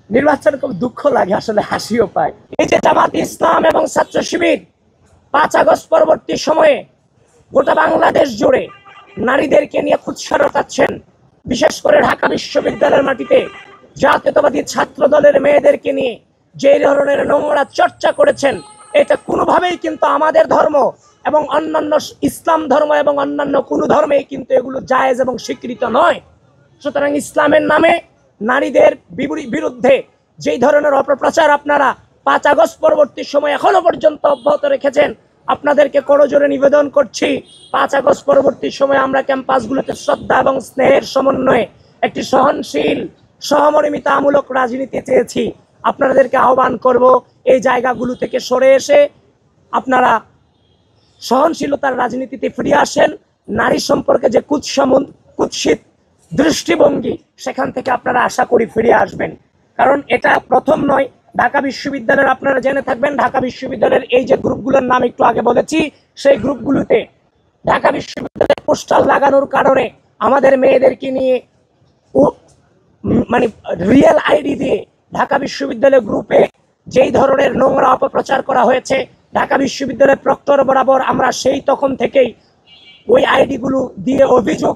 নির্বাচন খুব দুঃখ লাগে, আসলে হাসিও পায়। এই যে জামাত ইসলাম এবং ছাত্র শিবির 5 আগস্ট পরবর্তী সময়ে গোটা বাংলাদেশ জুড়ে নারীদেরকে নিয়ে কুৎসা রটাচ্ছেন, বিশেষ করে ঢাকা বিশ্ববিদ্যালয়ের মাটিতে জাতীয়তাবাদী ছাত্র দলের মেয়েদেরকে নিয়ে যে ধরনের নোংরা চর্চা করেছেন, এটা কোনোভাবেই কিন্তু আমাদের ধর্ম এবং অন্যান্য ইসলাম ধর্ম এবং অন্যান্য কোনো ধর্মেই কিন্তু এগুলো জায়েজ এবং স্বীকৃত নয়। সুতরাং ইসলামের নামে নারীদের বিরুদ্ধে যেই ধরনের অপপ্রচার আপনারা 5 আগস্ট পরবর্তী সময় এখনো পর্যন্ত অব্যাহত রেখেছেন, আপনাদেরকে করজোরে নিবেদন করছি, 5 আগস্ট পরবর্তী সময় আমরা ক্যাম্পাসগুলোতে শ্রদ্ধা এবং স্নেহের সমন্বয়ে একটি সহনশীল সহমর্মিতামূলক রাজনীতি চেয়েছি। আপনাদেরকে আহ্বান করব, এই জায়গাগুলো থেকে সরে এসে আপনারা সহনশীলতার রাজনীতিতে ফিরে আসেন। নারী সম্পর্কে যে কুৎসিত দৃষ্টিভঙ্গি, সেখান থেকে আপনারা আশা করি ফিরে আসবেন। কারণ এটা প্রথম নয়। ঢাকা বিশ্ববিদ্যালয়ের আপনারা জেনে থাকবেন, ঢাকা বিশ্ববিদ্যালয়ের এই যে গ্রুপগুলোর নাম একটু আগে বলেছি, সেই গ্রুপগুলোতে ঢাকা বিশ্ববিদ্যালয়ের পোস্টার লাগানোর কারণে আমাদের মেয়েদেরকে নিয়ে মানে রিয়েল আইডি দিয়ে ঢাকা বিশ্ববিদ্যালয় গ্রুপে যেই ধরনের নোংরা অপপ্রচার করা হয়েছে, ঢাকা বিশ্ববিদ্যালয়ের প্রক্টর বরাবর আমরা সেই তখন থেকেই ওই আইডিগুলো দিয়ে অভিযোগ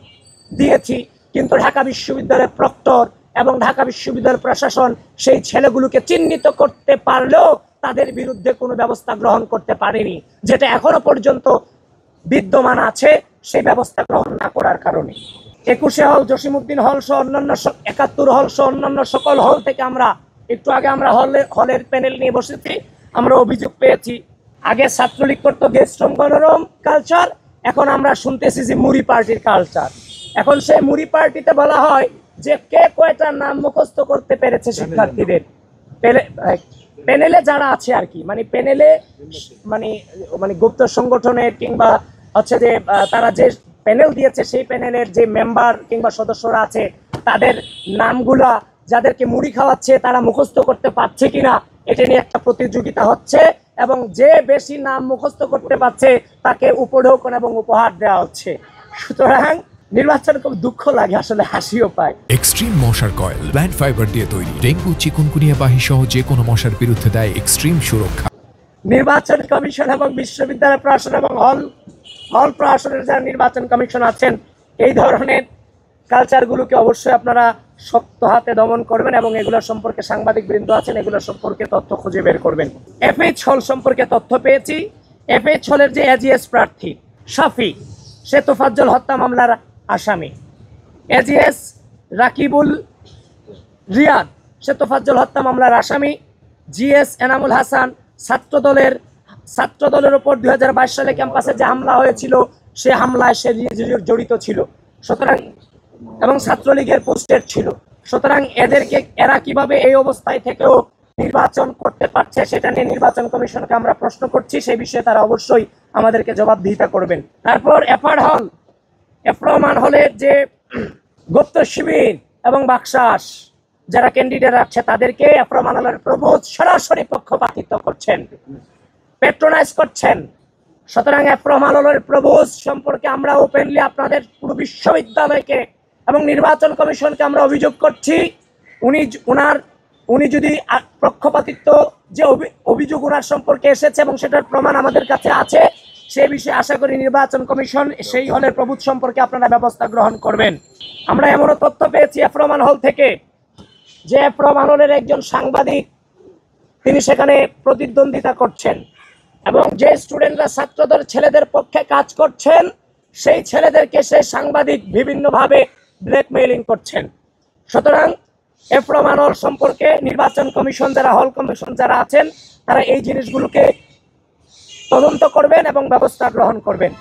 দিয়েছি, কিন্তু ঢাকা বিশ্ববিদ্যালয়ের প্রক্টর এবং ঢাকা বিশ্ববিদ্যালয় প্রশাসন সেই ছেলেগুলোকে চিহ্নিত করতে পারলেও তাদের বিরুদ্ধে কোনো ব্যবস্থা গ্রহণ করতে পারেনি, যেটা এখনো পর্যন্ত বিদ্যমান আছে, সেই ব্যবস্থা গ্রহণ না করার কারণে। 21 হল, জসিমউদ্দিন হল সহ অন্যান্য 71 হল সহ অন্যান্য সকল হল থেকে আমরা একটু আগে আমরা হলের প্যানেল নিয়ে বসেছি, আমরা অভিযোগ পেয়েছি। আগে ছাত্রলীগ করতো গেস্টম গণরম কালচার, এখন আমরা শুনতেছি যে মুড়ি পার্টির কালচার। এখন সেই মুড়ি পার্টিতে বলা হয় যে কে কয়টা নাম মুখস্থ করতে পেরেছে শিক্ষার্থীদের প্যানেলে যারা আছে আর কি, মানে প্যানেলে মানে গুপ্ত সংগঠনের কিংবা হচ্ছে যে তারা যে প্যানেল দিয়েছে সেই প্যানেলের যে মেম্বার কিংবা সদস্যরা আছে, তাদের নামগুলা যাদেরকে মুড়ি খাওয়াচ্ছে তারা মুখস্থ করতে পারছে কিনা এটা নিয়ে একটা প্রতিযোগিতা হচ্ছে, এবং যে বেশি নাম মুখস্থ করতে পারছে তাকে উপঢৌকন এবং উপহার দেওয়া হচ্ছে। সুতরাং নির্বাচন খুব দুঃখ লাগে, আসলে হাসিও পায়। এক্সট্রিম মশার কয়েল প্ল্যান্ট ফাইবার দিয়ে তৈরি, ডেঙ্গু, চিকুনগুনিয়া বাহি সহ যে কোনো মশার বিরুদ্ধে দেয় এক্সট্রিম সুরক্ষা। নির্বাচন কমিশন এবং বিশ্ববিদ্যালয় প্রশাসন এবং হল প্রশাসনের যারা নির্বাচন কমিশন আছেন, এই ধরনের কালচারগুলোকে অবশ্যই আপনারা শক্ত হাতে দমন করবেন এবং এগুলো সম্পর্কে সাংবাদিক বৃন্দ আছেন, এগুলো সম্পর্কে তথ্য খুঁজে বের করবেন। FH হল সম্পর্কে তথ্য পেয়েছি। FH হলের যে AGS প্রার্থী শাফি, সে তোফাজ্জল হত্যা মামলার আসামি। AGS রাকিবুল রিয়াদ, সে তোফাজ্জল হত্যা মামলার আসামি। GS এনামুল হাসান ছাত্র দলের উপর 2022 সালে ক্যাম্পাসে যে হামলা হয়েছিল, সে হামলায় সে জড়িত ছিল, সুতরাং এবং ছাত্রলীগের পোস্টেড ছিল। সুতরাং এরা কিভাবে এই অবস্থায় থেকেও নির্বাচন করতে পারছে, সেটা নিয়ে নির্বাচন কমিশনকে আমরা প্রশ্ন করছি, সেই বিষয়ে তারা অবশ্যই আমাদেরকে জবাবদিহিতা করবেন। তারপর এফরমান হলের যে গুপ্ত শিবির এবং বাকশাস যারা ক্যান্ডিডেট আছে, তাদেরকে এফরমান হলের প্রবোধ সরাসরি পক্ষপাতিত্ব করছেন, পেট্রোনাইজ করছেন। সুতরাং এফরমান হলের প্রবোধ সম্পর্কে আমরা ওপেনলি আপনাদের পুরো বিশ্ববিদ্যালয়কে এবং নির্বাচন কমিশনকে আমরা অভিযোগ করছি, উনি যদি পক্ষপাতিত্ব যে অভিযোগ ওনার সম্পর্কে এসেছে এবং সেটার প্রমাণ আমাদের কাছে আছে, সেই বিষয়ে আশা করি নির্বাচন কমিশন সেই হলের প্রভূত সম্পর্কে আপনারা ব্যবস্থা গ্রহণ করবেন। আমরা এমনও তথ্য পেয়েছি এফরমান হল থেকে যে এফরমান হলের একজন সাংবাদিক তিনি সেখানে প্রতিদ্বন্দ্বিতা করছেন এবং যে স্টুডেন্টরা ছাত্রদের ছেলেদের পক্ষে কাজ করছেন, সেই ছেলেদেরকে সেই সাংবাদিক বিভিন্নভাবে ব্ল্যাকমেইলিং করছেন। সুতরাং এফরমান হল সম্পর্কে নির্বাচন কমিশন যারা হল কমিশন যারা আছেন, তারা এই জিনিসগুলোকে তদন্ত করবেন এবং ব্যবস্থা গ্রহণ করবেন।